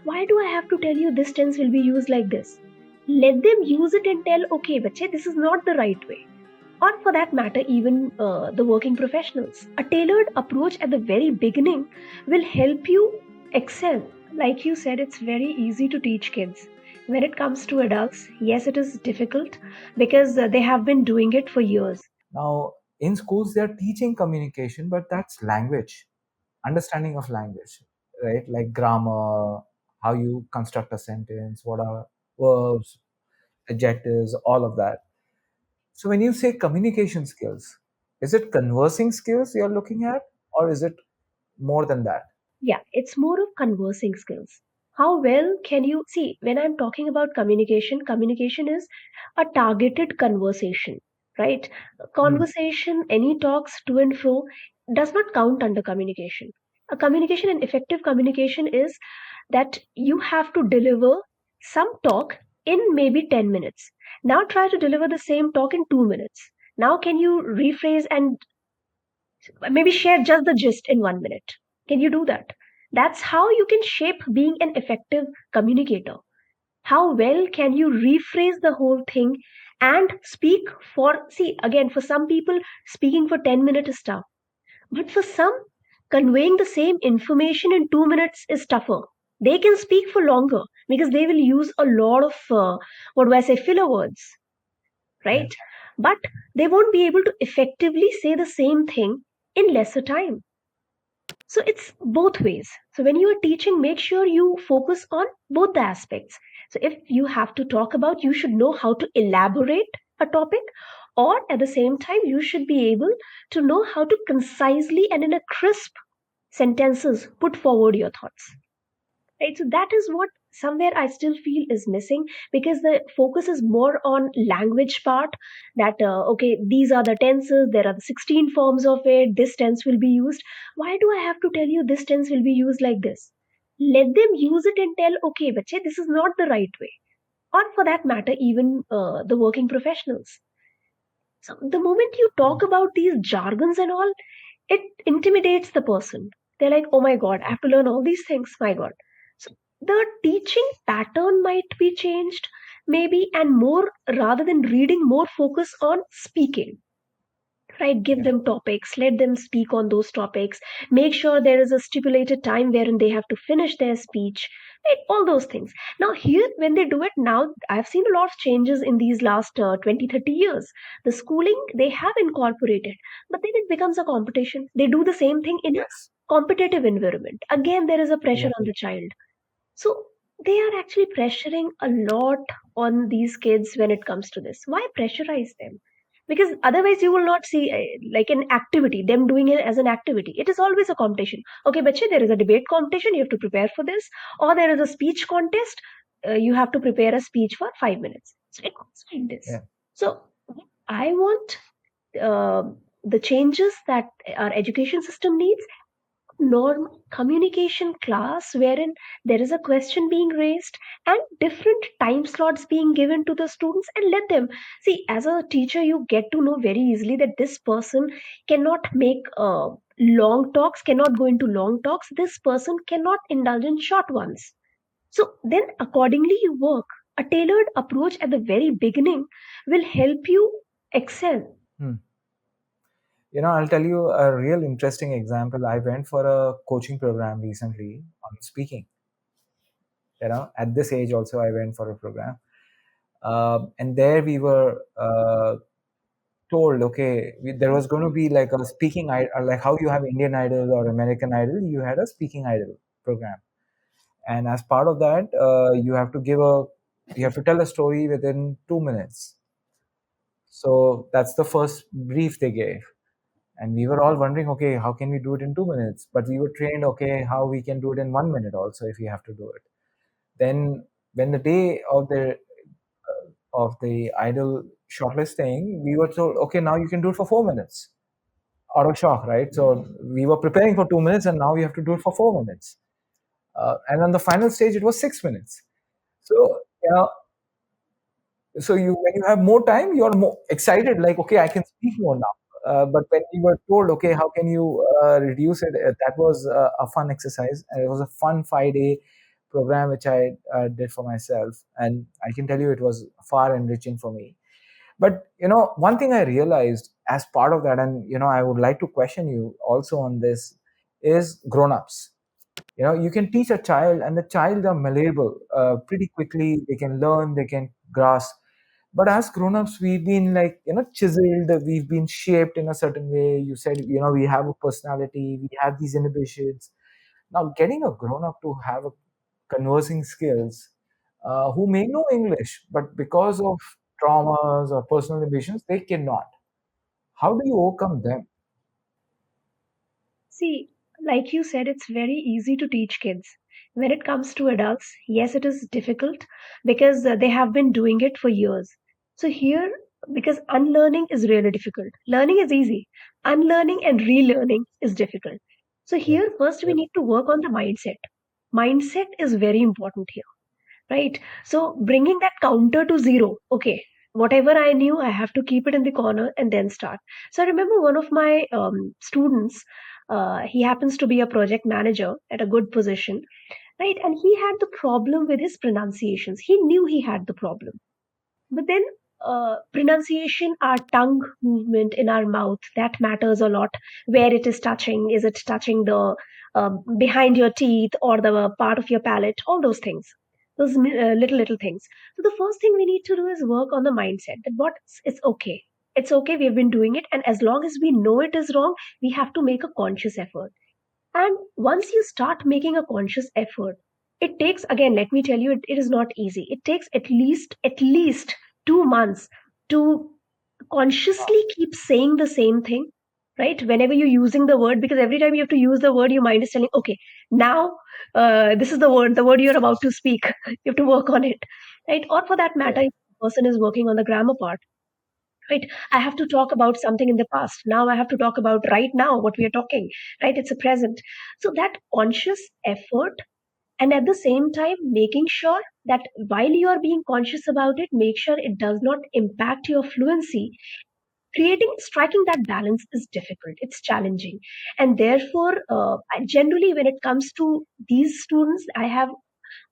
Why do I have to tell you this tense will be used like this? Let them use it and tell, okay, bache, this is not the right way. Or for that matter, even the working professionals. A tailored approach at the very beginning will help you excel. Like you said, it's very easy to teach kids. When it comes to adults, yes, it is difficult because they have been doing it for years. Now, in schools, they are teaching communication, but that's language, understanding of language, right? Like grammar, how you construct a sentence, what are verbs, adjectives, all of that. So when you say communication skills, is it conversing skills you're looking at, or is it more than that? Yeah, it's more of conversing skills. How well can you see when I'm talking about communication? Communication is a targeted conversation, right? Hmm. Conversation, any talks to and fro does not count under communication. A communication and effective communication is that you have to deliver some talk in maybe 10 minutes. Now try to deliver the same talk in 2 minutes. Now can you rephrase and maybe share just the gist in 1 minute? Can you do that? That's how you can shape being an effective communicator. How well can you rephrase the whole thing and speak for, see, again, for some people, speaking for 10 minutes is tough. But for some, conveying the same information in 2 minutes is tougher. They can speak for longer because they will use a lot of, what do I say, filler words, Yeah. right? But they won't be able to effectively say the same thing in lesser time. So it's both ways. So when you are teaching, make sure you focus on both the aspects. So if you have to talk about, you should know how to elaborate a topic, or at the same time, you should be able to know how to concisely and in a crisp sentences put forward your thoughts. Right? So that is what somewhere I still feel is missing, because the focus is more on language part, that okay, these are the tenses, there are the 16 forms of it, this tense will be used. Why do I have to tell you this tense will be used like this? Let them use it and tell, okay, bache, this is not the right way. Or for that matter, even the working professionals. So the moment you talk about these jargons and all, it intimidates the person. They're like, oh my god, I have to learn all these things, my god. So the teaching pattern might be changed, maybe, and more, rather than reading, more focus on speaking. Right, give Yeah. them topics, let them speak on those topics, make sure there is a stipulated time wherein they have to finish their speech, right? All those things. Now here, when they do it now, I've seen a lot of changes in these last 20 30 years. The schooling they have incorporated, but then it becomes a competition. They do the same thing in a Yes. competitive environment. Again, there is a pressure on Exactly. the child. So they are actually pressuring a lot on these kids when it comes to this. Why pressurize them? Because otherwise you will not see like an activity, them doing it as an activity. It is always a competition. Okay, bache, there is a debate competition, you have to prepare for this. Or there is a speech contest, you have to prepare a speech for 5 minutes. So it goes like this. Yeah. So I want uh, the changes that our education system needs, normal communication class wherein there is a question being raised and different time slots being given to the students, and let them see. As a teacher, you get to know very easily that this person cannot make long talks, cannot go into long talks, this person cannot indulge in short ones. So then accordingly you work. A tailored approach at the very beginning will help you excel. Hmm. I'll tell you a real interesting example. I went for a coaching program recently on speaking. At this age also, I went for a program. And there we were told, okay, there was going to be like a speaking, like how you have Indian Idol or American Idol, you had a speaking idol program. And as part of that, you have to tell a story within 2 minutes. So that's the first brief they gave. And we were all wondering, okay, how can we do it in 2 minutes? But we were trained, okay, how we can do it in 1 minute also if we have to do it. Then when the day of the idol shortlisting, we were told, okay, now you can do it for 4 minutes. Out of shock, right? So we were preparing for 2 minutes, and now we have to do it for 4 minutes. And on the final stage, it was 6 minutes. So you know, so you when you have more time, you're more excited, like, okay, I can speak more now. But when we were told, okay, how can you reduce it? That was a fun exercise, and it was a fun 5 day program which I did for myself, and I can tell you it was far enriching for me. But one thing I realized as part of that, and I would like to question you also on this, is grown-ups. You can teach a child, and the child are malleable pretty quickly. They can learn, they can grasp. But as grown-ups, we've been like chiseled. We've been shaped in a certain way. You said we have a personality. We have these inhibitions. Now, getting a grown-up to have a conversing skills, who may know English, but because of traumas or personal inhibitions, they cannot. How do you overcome them? See, like you said, it's very easy to teach kids. When it comes to adults, yes, it is difficult because they have been doing it for years. So, here, because unlearning is really difficult, learning is easy, unlearning and relearning is difficult. So, Yeah. here, first, we Yep. need to work on the mindset. Mindset is very important here, right? So, bringing that counter to zero, okay, whatever I knew, I have to keep it in the corner and then start. So, I remember one of my students, he happens to be a project manager at a good position, right? And he had the problem with his pronunciations. He knew he had the problem. But then pronunciation, our tongue movement in our mouth, that matters a lot. Where it is touching, is it touching the behind your teeth or the part of your palate? All those things, those little things. So the first thing we need to do is work on the mindset that what it's okay. It's okay. We have been doing it, and as long as we know it is wrong, we have to make a conscious effort. And once you start making a conscious effort, it takes, again, let me tell you, it is not easy. It takes at least 2 months to consciously keep saying the same thing, right? Whenever you're using the word, because every time you have to use the word, your mind is telling, okay, now this is the word you're about to speak. You have to work on it, right? Or for that Yeah. matter, if the person is working on the grammar part, right? I have to talk about something in the past. Now I have to talk about right now what we are talking, right? It's a present. So that conscious effort, and at the same time, making sure that while you are being conscious about it, make sure it does not impact your fluency. Striking that balance is difficult. It's challenging. And therefore, generally, when it comes to these students, I have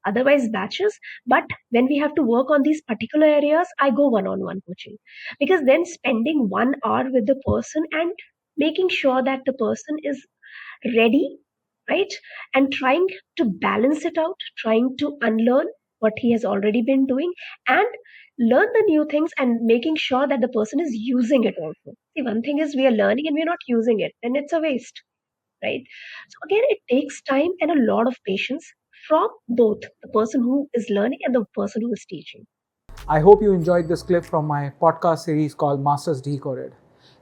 otherwise batches. But when we have to work on these particular areas, I go one on one coaching, because then spending 1 hour with the person and making sure that the person is ready, right? And trying to balance it out, trying to unlearn what he has already been doing and learn the new things, and making sure that the person is using it also. See, one thing is we are learning and we're not using it, and it's a waste, right? So again, it takes time and a lot of patience from both the person who is learning and the person who is teaching. I hope you enjoyed this clip from my podcast series called Masters Decoded.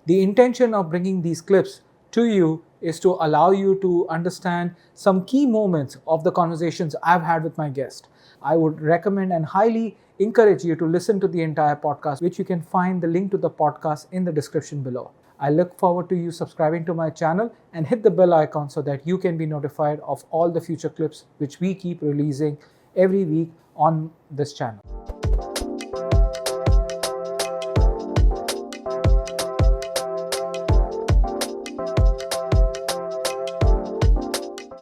The intention of bringing these clips to you is to allow you to understand some key moments of the conversations I've had with my guest. I would recommend and highly encourage you to listen to the entire podcast, which you can find the link to the podcast in the description below. I look forward to you subscribing to my channel and hit the bell icon so that you can be notified of all the future clips which we keep releasing every week on this channel.